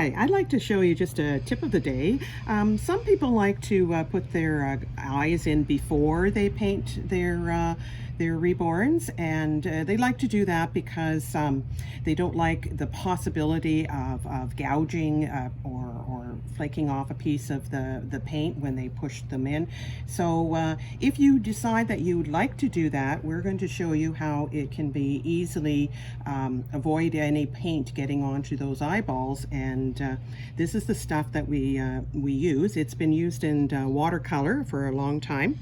Hi, I'd like to show you just a tip of the day. Some people like to put their eyes in before they paint their reborns, and they like to do that because they don't like the possibility of gouging or flaking off a piece of the paint when they push them in. So if you decide that you would like to do that, we're going to show you how it can be easily avoid any paint getting onto those eyeballs. And this is the stuff that we use. It's been used in watercolor for a long time,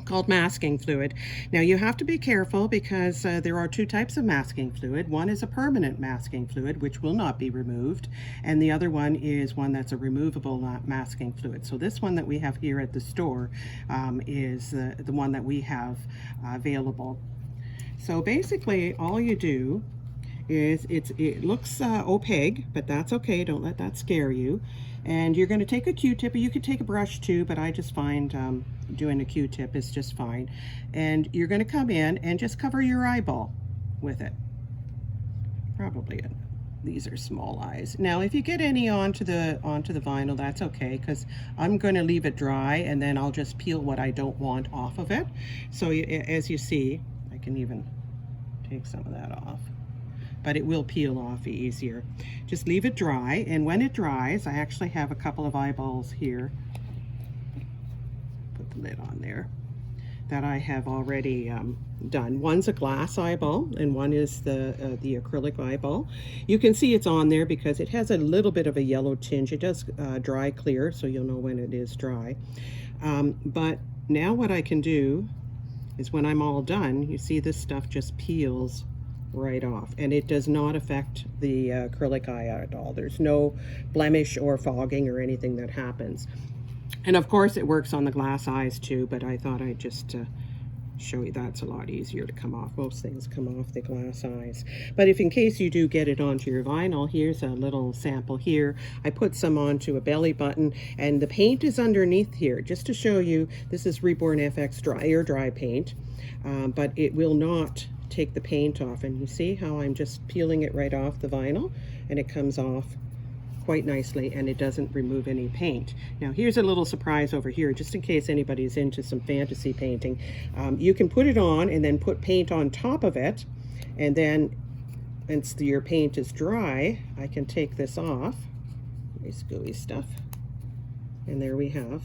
called masking fluid. Now you have to be careful because there are two types of masking fluid. One is a permanent masking fluid, which will not be removed, and the other one is one that's a removable masking fluid. So this one that we have here at the store is the one that we have available. So basically all you do is it looks opaque, but that's okay. Don't let that scare you. And you're going to take a Q-tip, or you could take a brush too, but I just find doing a Q-tip is just fine. And you're going to come in and just cover your eyeball with it. Probably these are small eyes. Now if you get any onto the vinyl, that's okay, because I'm going to leave it dry and then I'll just peel what I don't want off of it. So as you see, I can even take some of that off, but it will peel off easier. Just leave it dry, and when it dries, I actually have a couple of eyeballs here, put the lid on there, that I have already done. One's a glass eyeball and one is the acrylic eyeball. You can see it's on there because it has a little bit of a yellow tinge. It does dry clear, so you'll know when it is dry. But now what I can do is, when I'm all done, you see this stuff just peels right off, and it does not affect the acrylic eye at all. There's no blemish or fogging or anything that happens. And of course it works on the glass eyes too, but I thought I'd just show you that's a lot easier to come off. Most things come off the glass eyes. But if in case you do get it onto your vinyl, here's a little sample here. I put some onto a belly button, and the paint is underneath here, just to show you. This is Reborn FX dry paint, but it will not take the paint off. And you see how I'm just peeling it right off the vinyl, and it comes off quite nicely, and it doesn't remove any paint. Now here's a little surprise over here, just in case anybody's into some fantasy painting. You can put it on and then put paint on top of it, and then once your paint is dry, I can take this off, nice gooey stuff, and there we have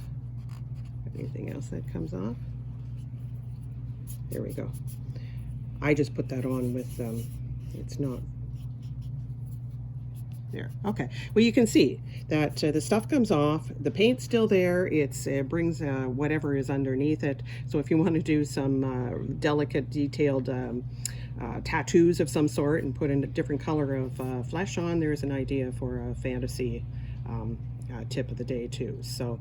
anything else that comes off. There we go. I just put that on with it's not there. Okay, well you can see that the stuff comes off, the paint's still there, it brings whatever is underneath it. So if you want to do some delicate detailed tattoos of some sort and put in a different color of flesh on, there's an idea for a fantasy tip of the day too. So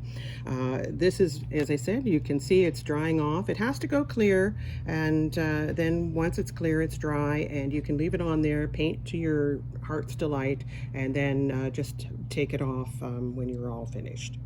this is, as I said, you can see it's drying off. It has to go clear, and then once it's clear, it's dry, and you can leave it on there, paint to your heart's delight, and then just take it off when you're all finished.